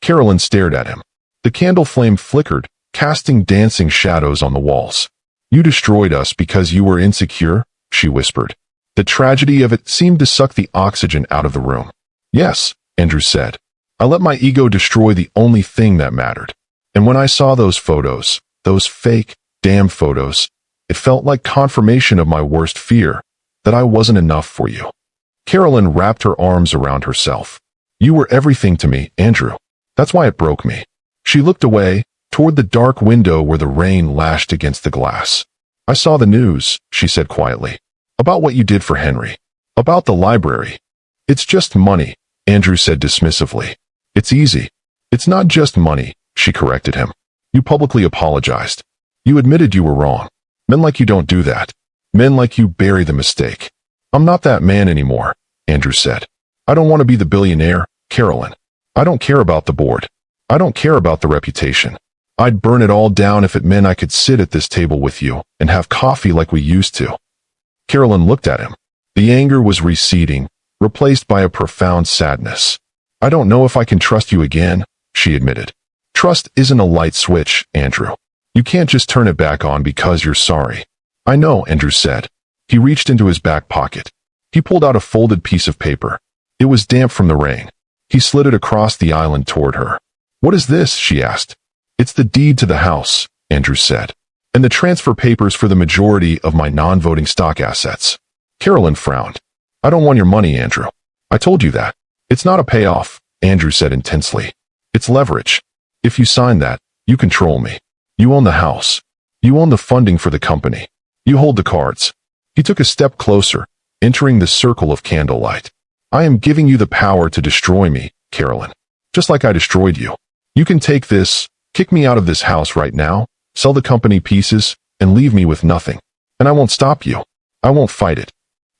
Carolyn stared at him. The candle flame flickered, casting dancing shadows on the walls. "You destroyed us because you were insecure," she whispered. The tragedy of it seemed to suck the oxygen out of the room. "Yes," Andrew said. "I let my ego destroy the only thing that mattered. And when I saw those photos, those fake, damn photos, it felt like confirmation of my worst fear, that I wasn't enough for you." Carolyn wrapped her arms around herself. "You were everything to me, Andrew. That's why it broke me." She looked away, toward the dark window where the rain lashed against the glass. "I saw the news," she said quietly. "About what you did for Henry. About the library." "It's just money," Andrew said dismissively. "It's easy." "It's not just money," she corrected him. "You publicly apologized. You admitted you were wrong. Men like you don't do that. Men like you bury the mistake." "I'm not that man anymore," Andrew said. "I don't want to be the billionaire, Carolyn. I don't care about the board. I don't care about the reputation. I'd burn it all down if it meant I could sit at this table with you and have coffee like we used to." Carolyn looked at him. The anger was receding, replaced by a profound sadness. "I don't know if I can trust you again," she admitted. "Trust isn't a light switch, Andrew. You can't just turn it back on because you're sorry." "I know," Andrew said. He reached into his back pocket. He pulled out a folded piece of paper. It was damp from the rain. He slid it across the island toward her. "What is this?" she asked. "It's the deed to the house," Andrew said, "and the transfer papers for the majority of my non-voting stock assets." Carolyn frowned. "I don't want your money, Andrew. I told you that. It's not a payoff," Andrew said intensely. "It's leverage. If you sign that, you control me. You own the house. You own the funding for the company. You hold the cards." He took a step closer, entering the circle of candlelight. "I am giving you the power to destroy me, Carolyn. Just like I destroyed you. You can take this, kick me out of this house right now, sell the company pieces, and leave me with nothing. And I won't stop you. I won't fight it."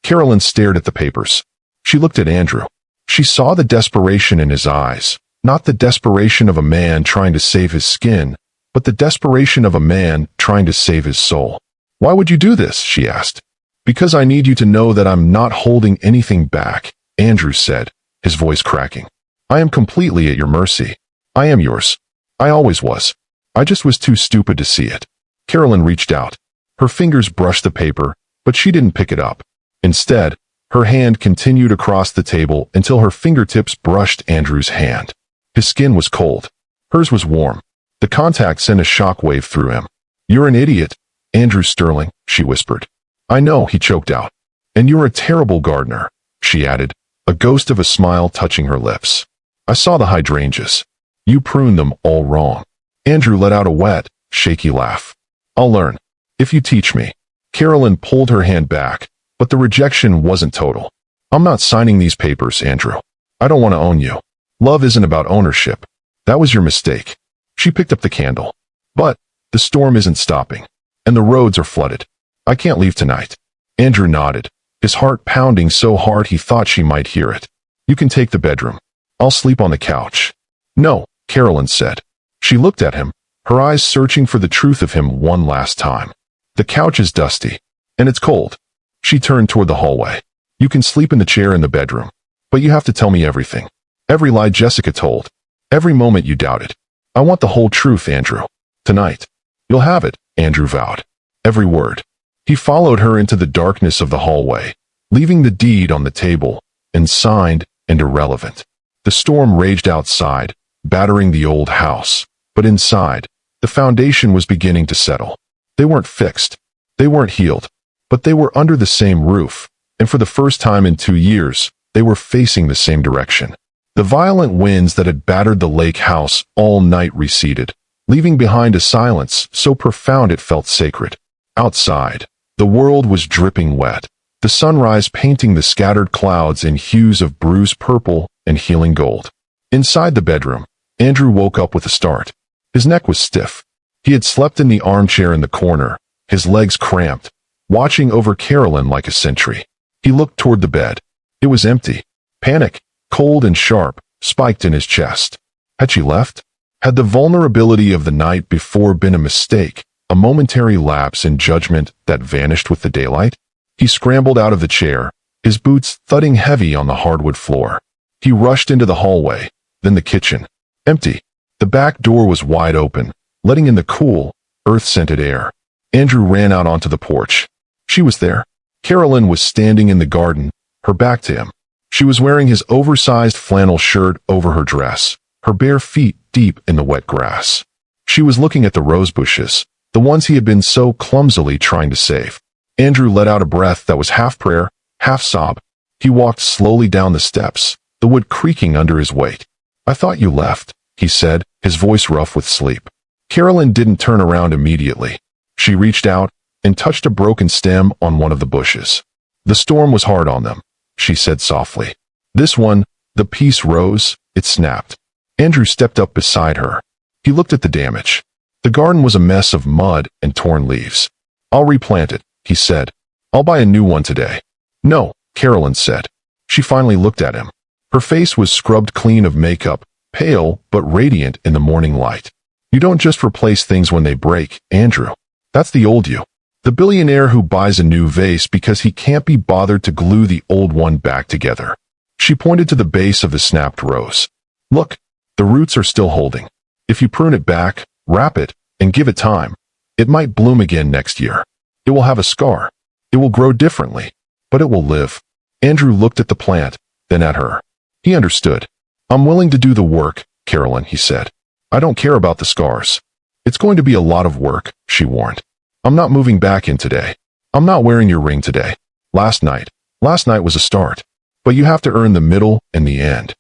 Carolyn stared at the papers. She looked at Andrew. She saw the desperation in his eyes, not the desperation of a man trying to save his skin, but the desperation of a man trying to save his soul. "Why would you do this?" she asked. "Because I need you to know that I'm not holding anything back," Andrew said, his voice cracking. "I am completely at your mercy. I am yours. I always was. I just was too stupid to see it." Carolyn reached out. Her fingers brushed the paper, but she didn't pick it up. Instead, her hand continued across the table until her fingertips brushed Andrew's hand. His skin was cold. Hers was warm. The contact sent a shockwave through him. "You're an idiot, Andrew Sterling," she whispered. "I know," he choked out. "And you're a terrible gardener," she added, a ghost of a smile touching her lips. "I saw the hydrangeas. You pruned them all wrong." Andrew let out a wet, shaky laugh. "I'll learn. If you teach me." Carolyn pulled her hand back, but the rejection wasn't total. "I'm not signing these papers, Andrew. I don't want to own you. Love isn't about ownership. That was your mistake." She picked up the candle. "But the storm isn't stopping, and the roads are flooded. I can't leave tonight." Andrew nodded, his heart pounding so hard he thought she might hear it. "You can take the bedroom. I'll sleep on the couch." "No," Carolyn said. She looked at him, her eyes searching for the truth of him one last time. "The couch is dusty, and it's cold." She turned toward the hallway. "You can sleep in the chair in the bedroom, but you have to tell me everything. Every lie Jessica told. Every moment you doubted. I want the whole truth, Andrew. Tonight. You'll have it," Andrew vowed. Every word. He followed her into the darkness of the hallway, leaving the deed on the table, unsigned and irrelevant. The storm raged outside, battering the old house, but inside, the foundation was beginning to settle. They weren't fixed. They weren't healed, but they were under the same roof, and for the first time in 2 years, they were facing the same direction. The violent winds that had battered the lake house all night receded, leaving behind a silence so profound it felt sacred. Outside, the world was dripping wet, the sunrise painting the scattered clouds in hues of bruised purple and healing gold. Inside the bedroom, Andrew woke up with a start. His neck was stiff. He had slept in the armchair in the corner, his legs cramped, watching over Carolyn like a sentry. He looked toward the bed. It was empty. Panic, cold and sharp, spiked in his chest. Had she left? Had the vulnerability of the night before been a mistake, a momentary lapse in judgment that vanished with the daylight? He scrambled out of the chair, his boots thudding heavy on the hardwood floor. He rushed into the hallway, then the kitchen. Empty. The back door was wide open, letting in the cool, earth-scented air. Andrew ran out onto the porch. She was there. Carolyn was standing in the garden, her back to him. She was wearing his oversized flannel shirt over her dress, her bare feet deep in the wet grass. She was looking at the rose bushes, the ones he had been so clumsily trying to save. Andrew let out a breath that was half prayer, half sob. He walked slowly down the steps, the wood creaking under his weight. "I thought you left," he said, his voice rough with sleep. Carolyn didn't turn around immediately. She reached out and touched a broken stem on one of the bushes. "The storm was hard on them," she said softly. "This one, the piece rose, it snapped." Andrew stepped up beside her. He looked at the damage. The garden was a mess of mud and torn leaves. "I'll replant it," he said. "I'll buy a new one today." "No," Carolyn said. She finally looked at him. Her face was scrubbed clean of makeup, pale but radiant in the morning light. "You don't just replace things when they break, Andrew. That's the old you. The billionaire who buys a new vase because he can't be bothered to glue the old one back together." She pointed to the base of the snapped rose. "Look, the roots are still holding. If you prune it back, wrap it, and give it time, it might bloom again next year. It will have a scar. It will grow differently, but it will live." Andrew looked at the plant, then at her. He understood. "I'm willing to do the work, Carolyn," he said. I don't care about the scars. It's going to be a lot of work, she warned. I'm not moving back in today. I'm not wearing your ring today. Last night was a start. But you have to earn the middle and the end.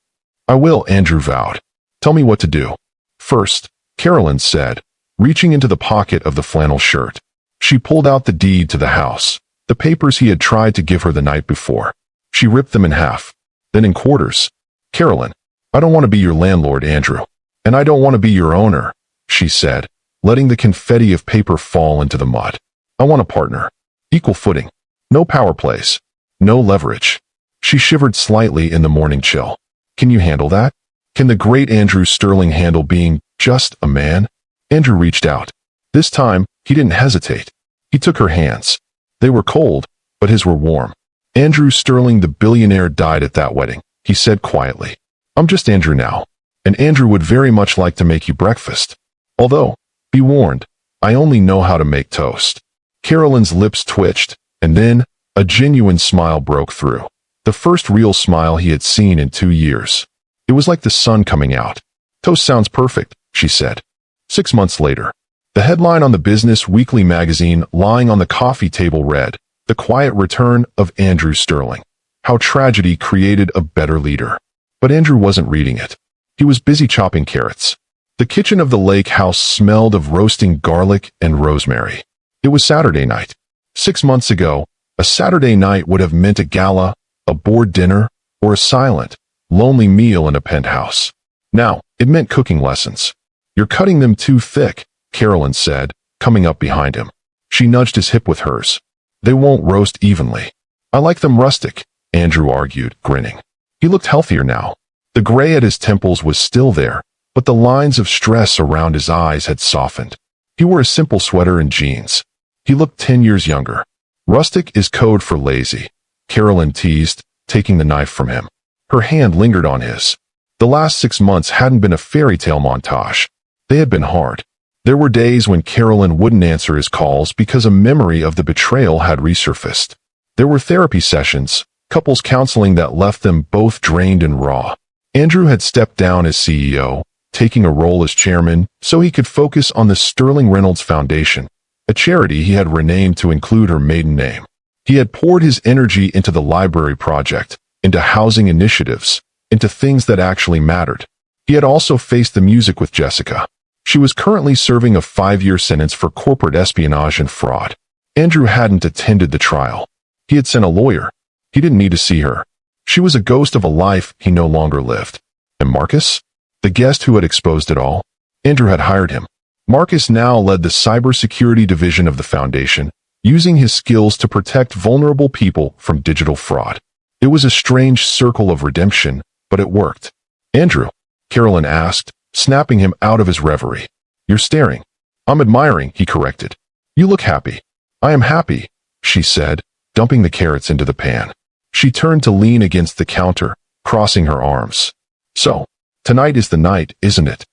I will, Andrew vowed. Tell me what to do. First, Carolyn said, reaching into the pocket of the flannel shirt. She pulled out the deed to the house, the papers he had tried to give her the night before. She ripped them in half, then in quarters. Carolyn, I don't want to be your landlord, Andrew. And I don't want to be your owner, she said, letting the confetti of paper fall into the mud. I want a partner. Equal footing. No power plays. No leverage. She shivered slightly in the morning chill. Can you handle that? Can the great Andrew Sterling handle being just a man? Andrew reached out. This time, he didn't hesitate. He took her hands. They were cold, but his were warm. Andrew Sterling, the billionaire, died at that wedding, he said quietly. I'm just Andrew now, and Andrew would very much like to make you breakfast. Although, be warned, I only know how to make toast. Carolyn's lips twitched, and then a genuine smile broke through. The first real smile he had seen in 2 years. It was like the sun coming out. Toast sounds perfect, she said. 6 months later, the headline on the Business Weekly magazine lying on the coffee table read, The Quiet Return of Andrew Sterling. How tragedy created a better leader. But Andrew wasn't reading it. He was busy chopping carrots. The kitchen of the lake house smelled of roasting garlic and rosemary. It was Saturday night. 6 months ago, a Saturday night would have meant a gala, a board dinner, or a silent, lonely meal in a penthouse. Now, it meant cooking lessons. You're cutting them too thick, Carolyn said, coming up behind him. She nudged his hip with hers. They won't roast evenly. I like them rustic, Andrew argued, grinning. He looked healthier now. The gray at his temples was still there, but the lines of stress around his eyes had softened. He wore a simple sweater and jeans. He looked 10 years younger. Rustic is code for lazy, Carolyn teased, taking the knife from him. Her hand lingered on his. The last 6 months hadn't been a fairy tale montage. They had been hard. There were days when Carolyn wouldn't answer his calls because a memory of the betrayal had resurfaced. There were therapy sessions, couples counseling that left them both drained and raw. Andrew had stepped down as CEO, taking a role as chairman so he could focus on the Sterling Reynolds Foundation, a charity he had renamed to include her maiden name. He had poured his energy into the library project, into housing initiatives, into things that actually mattered. He had also faced the music with Jessica. She was currently serving a 5-year sentence for corporate espionage and fraud. Andrew hadn't attended the trial. He had sent a lawyer. He didn't need to see her. She was a ghost of a life he no longer lived. And Marcus? The guest who had exposed it all? Andrew had hired him. Marcus now led the cybersecurity division of the foundation, using his skills to protect vulnerable people from digital fraud. It was a strange circle of redemption, but it worked. Andrew, Carolyn asked, snapping him out of his reverie. You're staring. I'm admiring, he corrected. You look happy. I am happy, she said, dumping the carrots into the pan. She turned to lean against the counter, crossing her arms. So, tonight is the night, isn't it?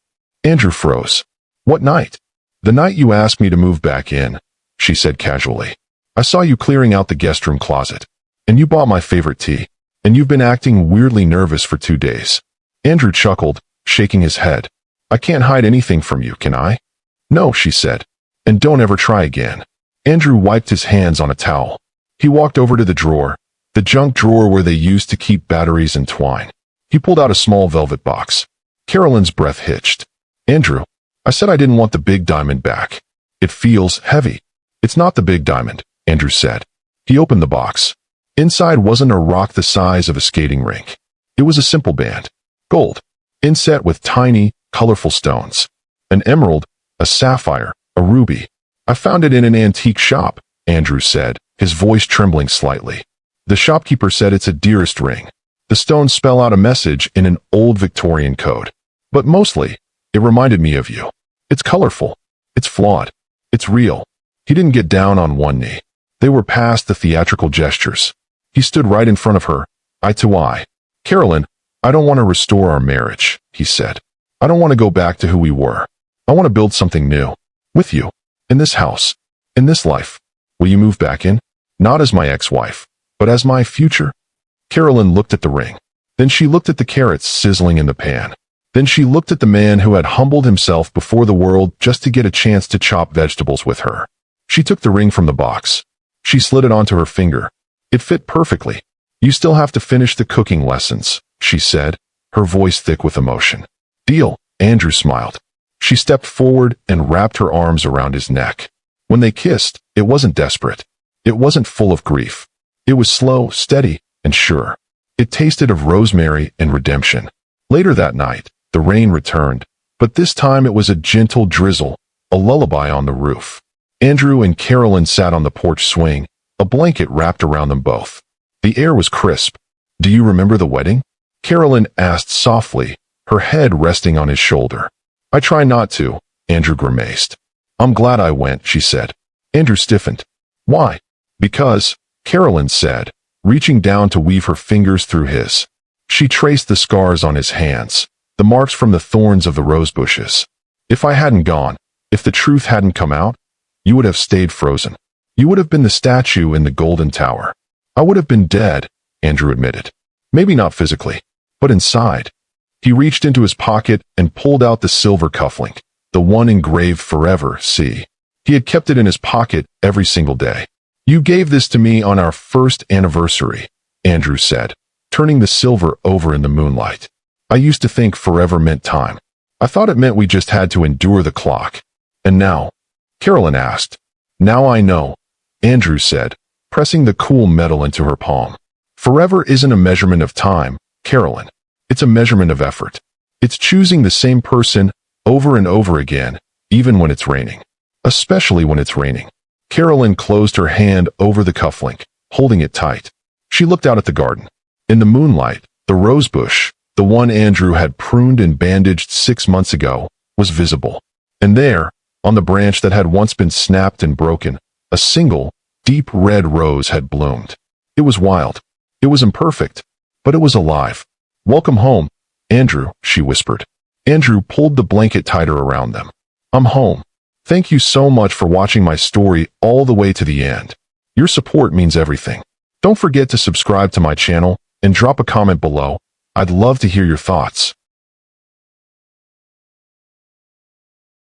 Andrew froze. What night? The night you asked me to move back in, she said casually. I saw you clearing out the guest room closet. And you bought my favorite tea. And you've been acting weirdly nervous for 2 days. Andrew chuckled, shaking his head. I can't hide anything from you, can I? No, she said. And don't ever try again. Andrew wiped his hands on a towel. He walked over to the drawer, the junk drawer where they used to keep batteries and twine. He pulled out a small velvet box. Carolyn's breath hitched. Andrew, I said I didn't want the big diamond back. It feels heavy. It's not the big diamond, Andrew said. He opened the box. Inside wasn't a rock the size of a skating rink. It was a simple band. Gold. Inset with tiny, colorful stones. An emerald, a sapphire, a ruby. I found it in an antique shop, Andrew said, his voice trembling slightly. The shopkeeper said it's a dearest ring. The stones spell out a message in an old Victorian code. But mostly, it reminded me of you. It's colorful. It's flawed. It's real. He didn't get down on one knee. They were past the theatrical gestures. He stood right in front of her, eye to eye. Carolyn, I don't want to restore our marriage, he said. I don't want to go back to who we were. I want to build something new. With you. In this house. In this life. Will you move back in? Not as my ex-wife, but as my future? Carolyn looked at the ring. Then she looked at the carrots sizzling in the pan. Then she looked at the man who had humbled himself before the world just to get a chance to chop vegetables with her. She took the ring from the box. She slid it onto her finger. It fit perfectly. "You still have to finish the cooking lessons," she said, her voice thick with emotion. "Deal," Andrew smiled. She stepped forward and wrapped her arms around his neck. When they kissed, it wasn't desperate. It wasn't full of grief. It was slow, steady, and sure. It tasted of rosemary and redemption. Later that night, the rain returned, but this time it was a gentle drizzle, a lullaby on the roof. Andrew and Carolyn sat on the porch swing, a blanket wrapped around them both. The air was crisp. "Do you remember the wedding?" Carolyn asked softly, her head resting on his shoulder. "I try not to," Andrew grimaced. "I'm glad I went," she said. Andrew stiffened. "Why?" "Because," Carolyn said, reaching down to weave her fingers through his. She traced the scars on his hands, the marks from the thorns of the rose bushes. "If I hadn't gone, if the truth hadn't come out, you would have stayed frozen. You would have been the statue in the golden tower. I would have been dead," Andrew admitted. "Maybe not physically, but inside." He reached into his pocket and pulled out the silver cufflink, the one engraved forever, see. He had kept it in his pocket every single day. "You gave this to me on our first anniversary," Andrew said, turning the silver over in the moonlight. "I used to think forever meant time. I thought it meant we just had to endure the clock. And now?" Carolyn asked. "Now I know," Andrew said, pressing the cool metal into her palm. "Forever isn't a measurement of time, Carolyn. It's a measurement of effort. It's choosing the same person over and over again, even when it's raining. Especially when it's raining." Carolyn closed her hand over the cufflink, holding it tight. She looked out at the garden. In the moonlight, the rose bush, the one Andrew had pruned and bandaged 6 months ago, was visible. And there, on the branch that had once been snapped and broken, a single, deep red rose had bloomed. It was wild. It was imperfect, but it was alive. "Welcome home, Andrew," she whispered. Andrew pulled the blanket tighter around them. "I'm home. Thank you so much for watching my story all the way to the end. Your support means everything. Don't forget to subscribe to my channel and drop a comment below. I'd love to hear your thoughts."